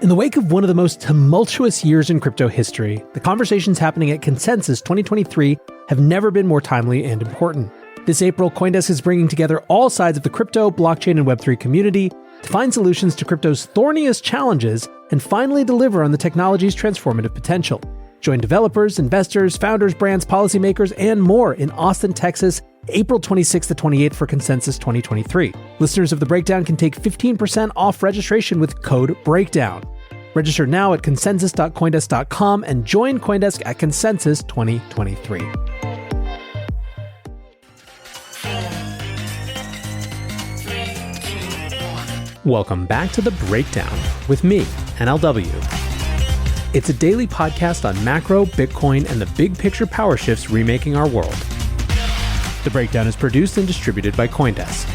In the wake of one of the most tumultuous years in crypto history, the conversations happening at Consensus 2023 have never been more timely and important. This April, CoinDesk is bringing together all sides of the crypto, blockchain, and Web3 community to find solutions to crypto's thorniest challenges and finally deliver on the technology's transformative potential. Join developers, investors, founders, brands, policymakers, and more in Austin, Texas, April 26th to 28th for Consensus 2023. Listeners of The Breakdown can take 15% off registration with code BREAKDOWN. Register now at consensus.coindesk.com and join CoinDesk at Consensus 2023. Welcome back to The Breakdown with me, NLW. It's a daily podcast on macro, Bitcoin, and the big picture power shifts remaking our world. The Breakdown is produced and distributed by CoinDesk.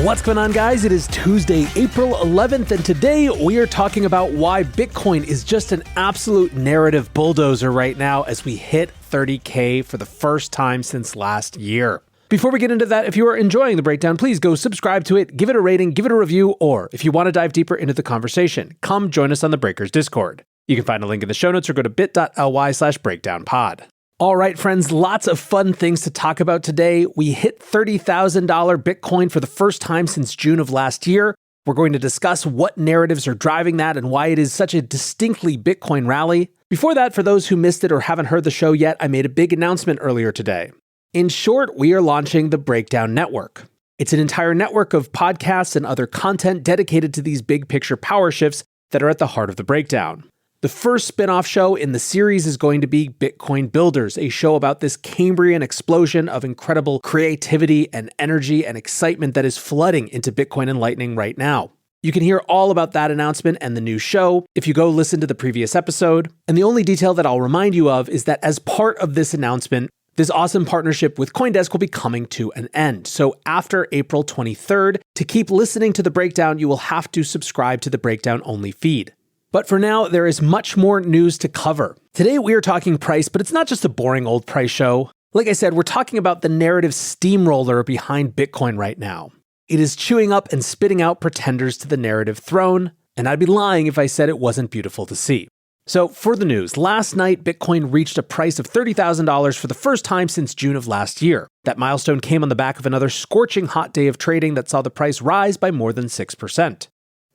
What's going on, guys? It is Tuesday, April 11th, and today we are talking about why Bitcoin is just an absolute narrative bulldozer right now as we hit 30K for the first time since last year. Before we get into that, if you are enjoying The Breakdown, please go subscribe to it, give it a rating, give it a review, or if you want to dive deeper into the conversation, come join us on the Breakers Discord. You can find a link in the show notes or go to bit.ly/breakdownpod. All right, friends, lots of fun things to talk about today. We hit $30,000 Bitcoin for the first time since June of last year. We're going to discuss what narratives are driving that and why it is such a distinctly Bitcoin rally. Before that, for those who missed it or haven't heard the show yet, I made a big announcement earlier today. In short, we are launching the Breakdown Network. It's an entire network of podcasts and other content dedicated to these big picture power shifts that are at the heart of the breakdown. The first spin-off show in the series is going to be Bitcoin Builders, a show about this Cambrian explosion of incredible creativity and energy and excitement that is flooding into Bitcoin and Lightning right now. You can hear all about that announcement and the new show if you go listen to the previous episode. And the only detail that I'll remind you of is that as part of this announcement, this awesome partnership with CoinDesk will be coming to an end. So after April 23rd, to keep listening to The Breakdown, you will have to subscribe to the Breakdown only feed. But for now, there is much more news to cover. Today, we are talking price, but it's not just a boring old price show. Like I said, we're talking about the narrative steamroller behind Bitcoin right now. It is chewing up and spitting out pretenders to the narrative throne, and I'd be lying if I said it wasn't beautiful to see. So for the news, last night, Bitcoin reached a price of $30,000 for the first time since June of last year. That milestone came on the back of another scorching hot day of trading that saw the price rise by more than 6%.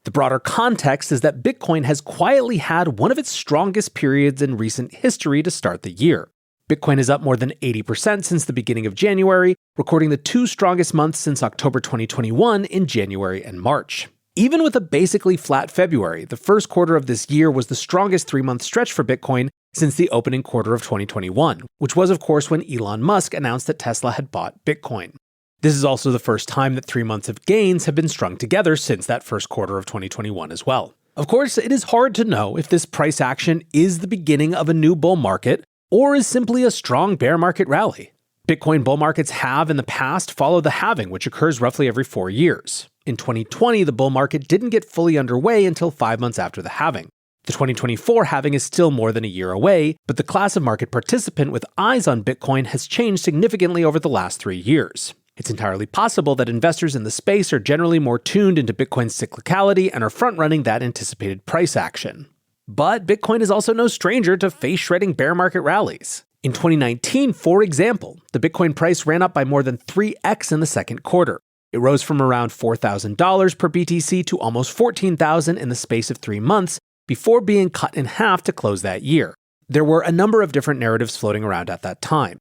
The broader context is that Bitcoin has quietly had one of its strongest periods in recent history to start the year. Bitcoin is up more than 80% since the beginning of January, recording the two strongest months since October 2021 in January and March. Even with a basically flat February, the first quarter of this year was the strongest 3-month stretch for Bitcoin since the opening quarter of 2021, which was of course when Elon Musk announced that Tesla had bought Bitcoin. This is also the first time that 3 months of gains have been strung together since that first quarter of 2021 as well. Of course, it is hard to know if this price action is the beginning of a new bull market or is simply a strong bear market rally. Bitcoin bull markets have in the past followed the halving, which occurs roughly every 4 years. In 2020, the bull market didn't get fully underway until 5 months after the halving. The 2024 halving is still more than a year away, but the class of market participant with eyes on Bitcoin has changed significantly over the last 3 years. It's entirely possible that investors in the space are generally more tuned into Bitcoin's cyclicality and are front-running that anticipated price action. But Bitcoin is also no stranger to face-shredding bear market rallies. In 2019, for example, the Bitcoin price ran up by more than 3x in the second quarter. It rose from around $4,000 per BTC to almost $14,000 in the space of 3 months before being cut in half to close that year. There were a number of different narratives floating around at that time.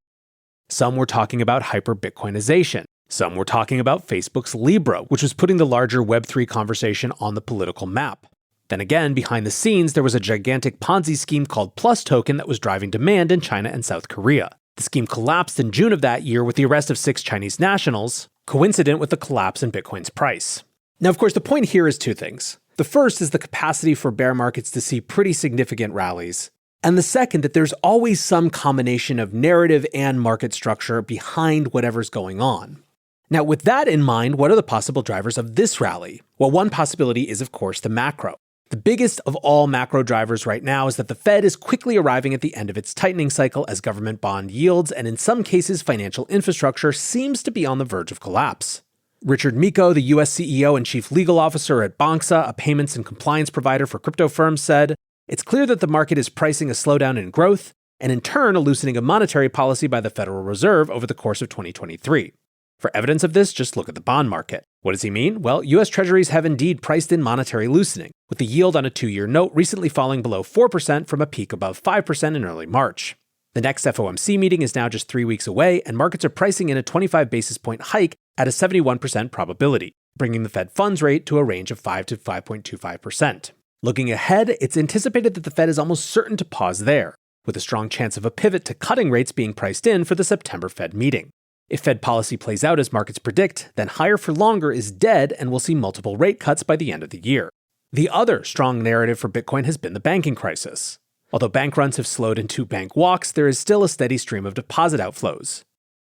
Some were talking about hyper-Bitcoinization. Some were talking about Facebook's Libra, which was putting the larger Web3 conversation on the political map. Then again, behind the scenes, there was a gigantic Ponzi scheme called Plus Token that was driving demand in China and South Korea. The scheme collapsed in June of that year with the arrest of 6 Chinese nationals, coincident with the collapse in Bitcoin's price. Now, of course, the point here is 2 things. The first is the capacity for bear markets to see pretty significant rallies. And the second, that there's always some combination of narrative and market structure behind whatever's going on. Now, with that in mind, what are the possible drivers of this rally? Well, one possibility is, of course, the macro. The biggest of all macro drivers right now is that the Fed is quickly arriving at the end of its tightening cycle as government bond yields and in some cases financial infrastructure seems to be on the verge of collapse. Richard Miko, the US CEO and chief legal officer at Banksa, a payments and compliance provider for crypto firms, said, "It's clear that the market is pricing a slowdown in growth and in turn a loosening of monetary policy by the Federal Reserve over the course of 2023. For evidence of this, just look at the bond market." What does he mean? Well, US Treasuries have indeed priced in monetary loosening, with the yield on a 2-year note recently falling below 4% from a peak above 5% in early March. The next FOMC meeting is now just 3 weeks away, and markets are pricing in a 25 basis point hike at a 71% probability, bringing the Fed funds rate to a range of 5 to 5.25%. Looking ahead, it's anticipated that the Fed is almost certain to pause there, with a strong chance of a pivot to cutting rates being priced in for the September Fed meeting. If Fed policy plays out as markets predict, then higher for longer is dead and we'll see multiple rate cuts by the end of the year. The other strong narrative for Bitcoin has been the banking crisis. Although bank runs have slowed into bank walks, there is still a steady stream of deposit outflows.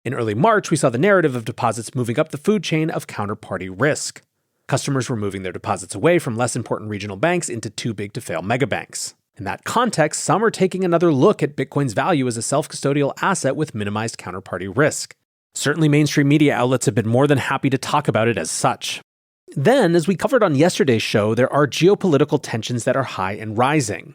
In early March, we saw the narrative of deposits moving up the food chain of counterparty risk. Customers were moving their deposits away from less important regional banks into too-big-to-fail megabanks. In that context, some are taking another look at Bitcoin's value as a self-custodial asset with minimized counterparty risk. Certainly, mainstream media outlets have been more than happy to talk about it as such. Then, as we covered on yesterday's show, there are geopolitical tensions that are high and rising.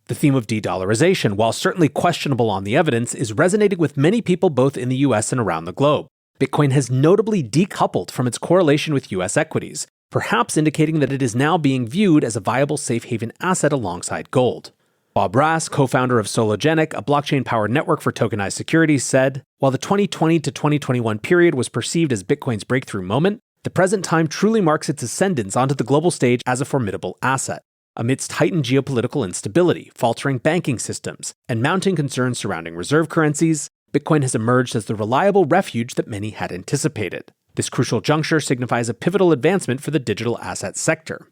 The theme of de-dollarization, while certainly questionable on the evidence, is resonating with many people both in the US and around the globe. Bitcoin has notably decoupled from its correlation with US equities, perhaps indicating that it is now being viewed as a viable safe haven asset alongside gold. Bob Rass, co-founder of Sologenic, a blockchain-powered network for tokenized securities, said, "While the 2020 to 2021 period was perceived as Bitcoin's breakthrough moment, the present time truly marks its ascendance onto the global stage as a formidable asset. Amidst heightened geopolitical instability, faltering banking systems, and mounting concerns surrounding reserve currencies, Bitcoin has emerged as the reliable refuge that many had anticipated. This crucial juncture signifies a pivotal advancement for the digital asset sector."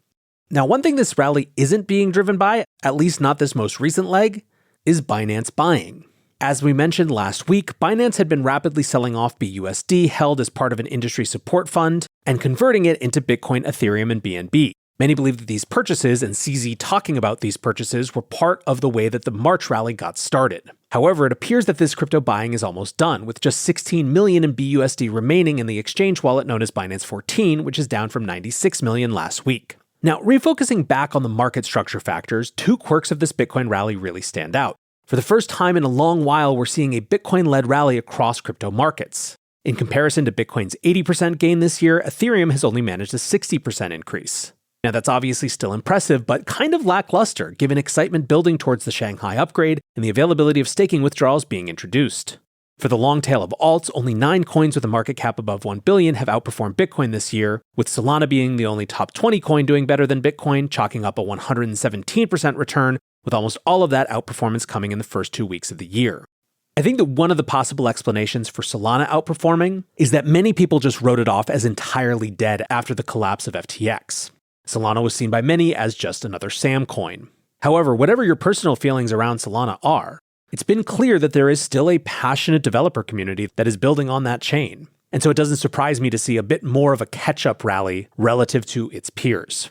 Now, one thing this rally isn't being driven by, at least not this most recent leg, is Binance buying. As we mentioned last week, Binance had been rapidly selling off BUSD held as part of an industry support fund and converting it into Bitcoin, Ethereum, and BNB. Many believe that these purchases, and CZ talking about these purchases, were part of the way that the March rally got started. However, it appears that this crypto buying is almost done, with just 16 million in BUSD remaining in the exchange wallet known as Binance 14, which is down from 96 million last week. Now, refocusing back on the market structure factors, two quirks of this Bitcoin rally really stand out. For the first time in a long while, we're seeing a Bitcoin-led rally across crypto markets. In comparison to Bitcoin's 80% gain this year, Ethereum has only managed a 60% increase. Now, that's obviously still impressive, but kind of lackluster, given excitement building towards the Shanghai upgrade and the availability of staking withdrawals being introduced. For the long tail of alts, only 9 coins with a market cap above 1 billion have outperformed Bitcoin this year, with Solana being the only top 20 coin doing better than Bitcoin, chalking up a 117% return, with almost all of that outperformance coming in the first 2 weeks of the year. I think that one of the possible explanations for Solana outperforming is that many people just wrote it off as entirely dead after the collapse of FTX. Solana was seen by many as just another Sam coin. However, whatever your personal feelings around Solana are, it's been clear that there is still a passionate developer community that is building on that chain. And so it doesn't surprise me to see a bit more of a catch-up rally relative to its peers.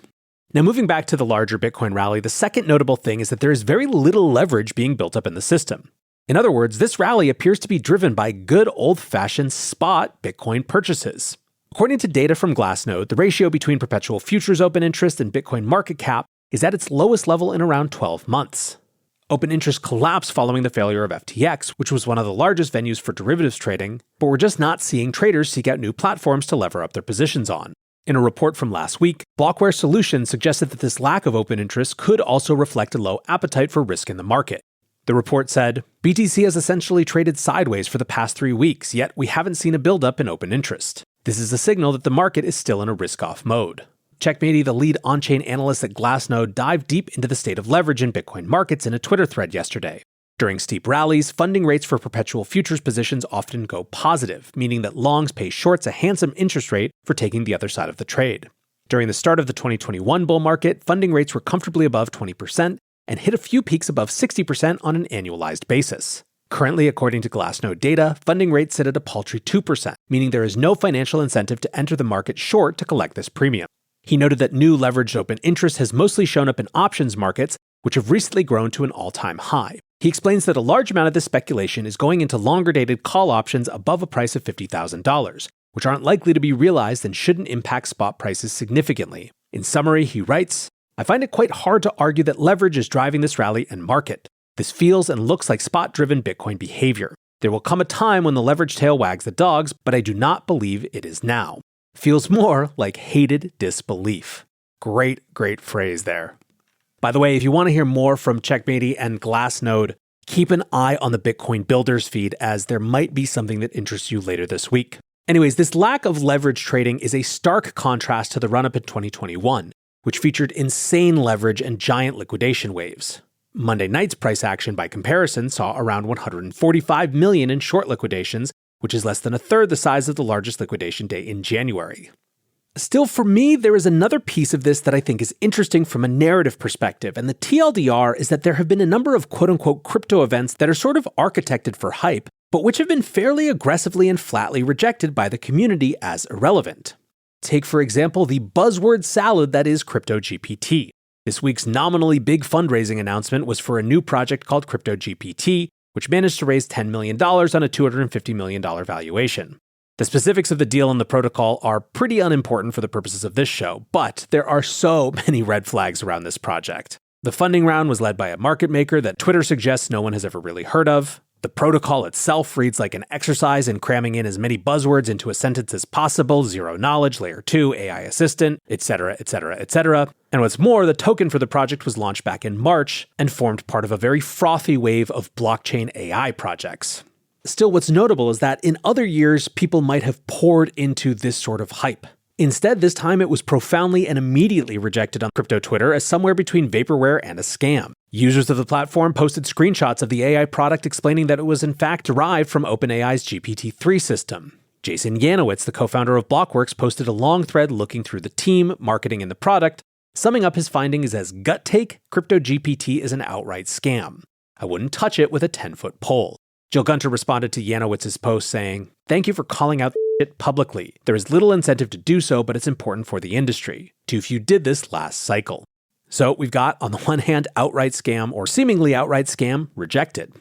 Now, moving back to the larger Bitcoin rally, the second notable thing is that there is very little leverage being built up in the system. In other words, this rally appears to be driven by good old-fashioned spot Bitcoin purchases. According to data from Glassnode, the ratio between perpetual futures open interest and Bitcoin market cap is at its lowest level in around 12 months. Open interest collapsed following the failure of FTX, which was one of the largest venues for derivatives trading, but we're just not seeing traders seek out new platforms to lever up their positions on. In a report from last week, Blockware Solutions suggested that this lack of open interest could also reflect a low appetite for risk in the market. The report said, "BTC has essentially traded sideways for the past 3 weeks, yet we haven't seen a buildup in open interest. This is a signal that the market is still in a risk-off mode." Checkmatey, the lead on-chain analyst at Glassnode, dived deep into the state of leverage in Bitcoin markets in a Twitter thread yesterday. During steep rallies, funding rates for perpetual futures positions often go positive, meaning that longs pay shorts a handsome interest rate for taking the other side of the trade. During the start of the 2021 bull market, funding rates were comfortably above 20% and hit a few peaks above 60% on an annualized basis. Currently, according to Glassnode data, funding rates sit at a paltry 2%, meaning there is no financial incentive to enter the market short to collect this premium. He noted that new leveraged open interest has mostly shown up in options markets, which have recently grown to an all-time high. He explains that a large amount of this speculation is going into longer-dated call options above a price of $50,000, which aren't likely to be realized and shouldn't impact spot prices significantly. In summary, he writes, I find it quite hard to argue that leverage is driving this rally and market. This feels and looks like spot-driven Bitcoin behavior. There will come a time when the leverage tail wags the dogs, but I do not believe it is now. Feels more like hated disbelief. Great phrase there. By the way, if you want to hear more from Checkmatey and Glassnode, keep an eye on the Bitcoin Builders feed, as there might be something that interests you later this week. Anyways, this lack of leverage trading is a stark contrast to the run-up in 2021, which featured insane leverage and giant liquidation waves. Monday night's price action, by comparison, saw around 145 million in short liquidations, which is less than a third the size of the largest liquidation day in January. Still, for me, there is another piece of this that I think is interesting from a narrative perspective, and the TLDR is that there have been a number of quote-unquote crypto events that are sort of architected for hype, but which have been fairly aggressively and flatly rejected by the community as irrelevant. Take, for example, the buzzword salad that is CryptoGPT. This week's nominally big fundraising announcement was for a new project called CryptoGPT, which managed to raise $10 million on a $250 million valuation. The specifics of the deal and the protocol are pretty unimportant for the purposes of this show, but there are so many red flags around this project. The funding round was led by a market maker that Twitter suggests no one has ever really heard of. The protocol itself reads like an exercise in cramming in as many buzzwords into a sentence as possible: zero knowledge, layer 2, AI assistant, etc., etc., etc. And what's more, the token for the project was launched back in March and formed part of a very frothy wave of blockchain AI projects. Still, what's notable is that in other years, people might have poured into this sort of hype. Instead, this time it was profoundly and immediately rejected on crypto Twitter as somewhere between vaporware and a scam. Users of the platform posted screenshots of the AI product explaining that it was in fact derived from OpenAI's GPT-3 system. Jason Yanowitz, the co-founder of Blockworks, posted a long thread looking through the team, marketing, and the product, summing up his findings as gut take: CryptoGPT is an outright scam. I wouldn't touch it with a 10-foot pole. Jill Gunter responded to Yanowitz's post saying, "Thank you for calling out it publicly. There is little incentive to do so, but it's important for the industry. Too few did this last cycle." So we've got, on the one hand, outright scam or seemingly outright scam rejected.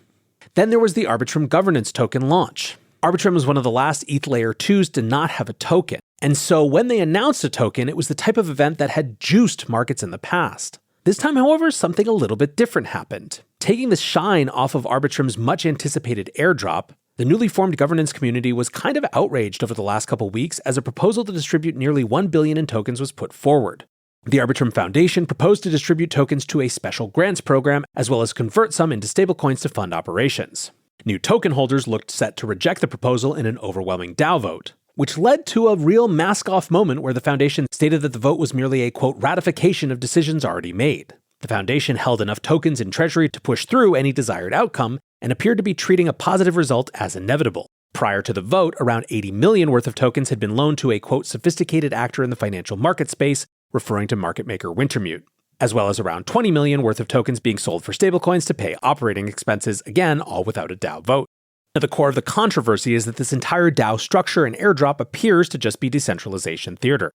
Then there was the Arbitrum governance token launch. Arbitrum was one of the last ETH Layer 2s to not have a token. And so when they announced a token, it was the type of event that had juiced markets in the past. This time, however, something a little bit different happened. Taking the shine off of Arbitrum's much-anticipated airdrop, the newly formed governance community was kind of outraged over the last couple weeks as a proposal to distribute nearly 1 billion in tokens was put forward. The Arbitrum Foundation proposed to distribute tokens to a special grants program, as well as convert some into stablecoins to fund operations. New token holders looked set to reject the proposal in an overwhelming DAO vote, which led to a real mask-off moment where the foundation stated that the vote was merely a, quote, ratification of decisions already made. The foundation held enough tokens in treasury to push through any desired outcome and appeared to be treating a positive result as inevitable. Prior to the vote, around 80 million worth of tokens had been loaned to a, quote, sophisticated actor in the financial market space, referring to market maker Wintermute, as well as around 20 million worth of tokens being sold for stablecoins to pay operating expenses, again, all without a DAO vote. At the core of the controversy is that this entire DAO structure and airdrop appears to just be decentralization theater.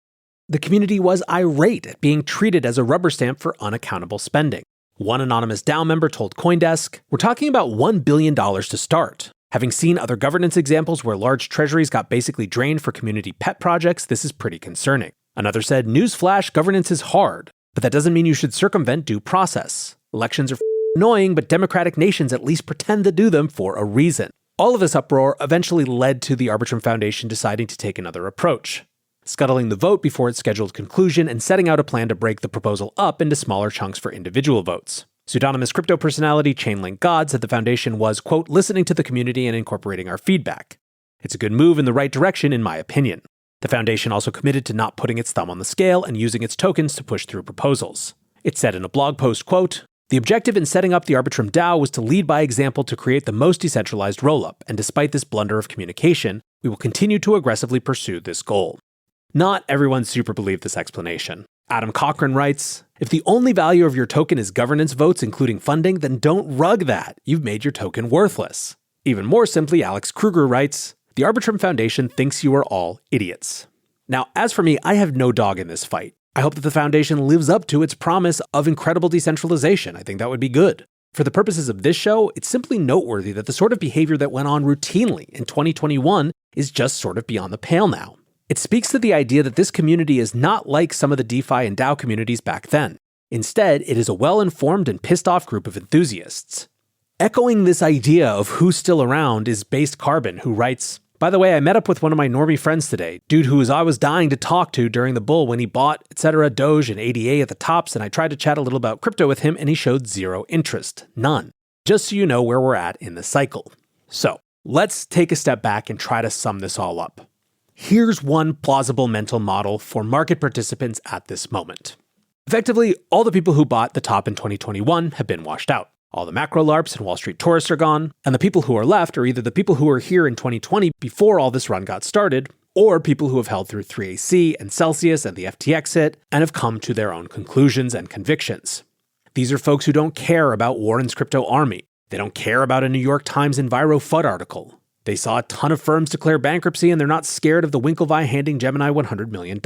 The community was irate at being treated as a rubber stamp for unaccountable spending. One anonymous DAO member told CoinDesk, "We're talking about $1 billion to start. Having seen other governance examples where large treasuries got basically drained for community pet projects, this is pretty concerning." Another said, "Newsflash, governance is hard, but that doesn't mean you should circumvent due process. Elections are annoying, but democratic nations at least pretend to do them for a reason." All of this uproar eventually led to the Arbitrum Foundation deciding to take another approach, scuttling the vote before its scheduled conclusion and setting out a plan to break the proposal up into smaller chunks for individual votes. Pseudonymous crypto personality Chainlink God said the foundation was, quote, listening to the community and incorporating our feedback. It's a good move in the right direction, in my opinion. The foundation also committed to not putting its thumb on the scale and using its tokens to push through proposals. It said in a blog post, quote, "The objective in setting up the Arbitrum DAO was to lead by example to create the most decentralized rollup, and despite this blunder of communication, we will continue to aggressively pursue this goal." Not everyone super believed this explanation. Adam Cochran writes, "If the only value of your token is governance votes, including funding, then don't rug that. You've made your token worthless." Even more simply, Alex Kruger writes, "The Arbitrum Foundation thinks you are all idiots." Now, as for me, I have no dog in this fight. I hope that the foundation lives up to its promise of incredible decentralization. I think that would be good. For the purposes of this show, it's simply noteworthy that the sort of behavior that went on routinely in 2021 is just sort of beyond the pale now. It speaks to the idea that this community is not like some of the DeFi and DAO communities back then. Instead, it is a well-informed and pissed-off group of enthusiasts. Echoing this idea of who's still around is Based Carbon, who writes, "By the way, I met up with one of my normie friends today, dude who I was dying to talk to during the bull when he bought, etc., Doge and ADA at the tops, and I tried to chat a little about crypto with him and he showed zero interest. None. Just so you know where we're at in the cycle." So, let's take a step back and try to sum this all up. Here's one plausible mental model for market participants at this moment. Effectively, all the people who bought the top in 2021 have been washed out. All the macro LARPs and Wall Street tourists are gone, and the people who are left are either the people who were here in 2020 before all this run got started, or people who have held through 3AC and Celsius and the FTX hit and have come to their own conclusions and convictions. These are folks who don't care about Warren's crypto army. They don't care about a New York Times Enviro FUD article. They saw a ton of firms declare bankruptcy and they're not scared of the Winklevi handing Gemini $100 million.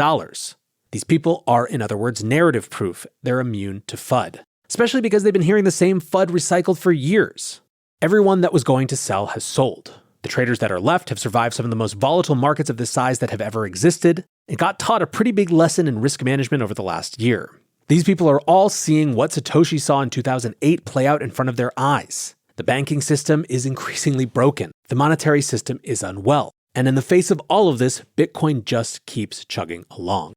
These people are, in other words, narrative proof. They're immune to FUD. Especially because they've been hearing the same FUD recycled for years. Everyone that was going to sell has sold. The traders that are left have survived some of the most volatile markets of this size that have ever existed, and got taught a pretty big lesson in risk management over the last year. These people are all seeing what Satoshi saw in 2008 play out in front of their eyes. The banking system is increasingly broken. The monetary system is unwell. And in the face of all of this, Bitcoin just keeps chugging along.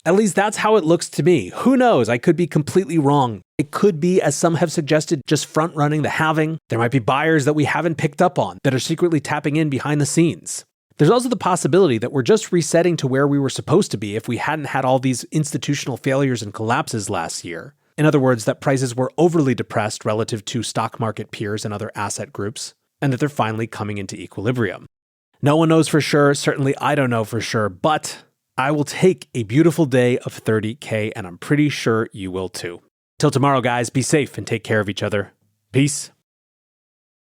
At least that's how it looks to me. Who knows? I could be completely wrong. It could be, as some have suggested, just front-running the halving. There might be buyers that we haven't picked up on that are secretly tapping in behind the scenes. There's also the possibility that we're just resetting to where we were supposed to be if we hadn't had all these institutional failures and collapses last year. In other words, that prices were overly depressed relative to stock market peers and other asset groups, and that they're finally coming into equilibrium. No one knows for sure. Certainly I don't know for sure, but I will take a beautiful day of 30K, and I'm pretty sure you will too. Till tomorrow, guys, be safe and take care of each other. Peace.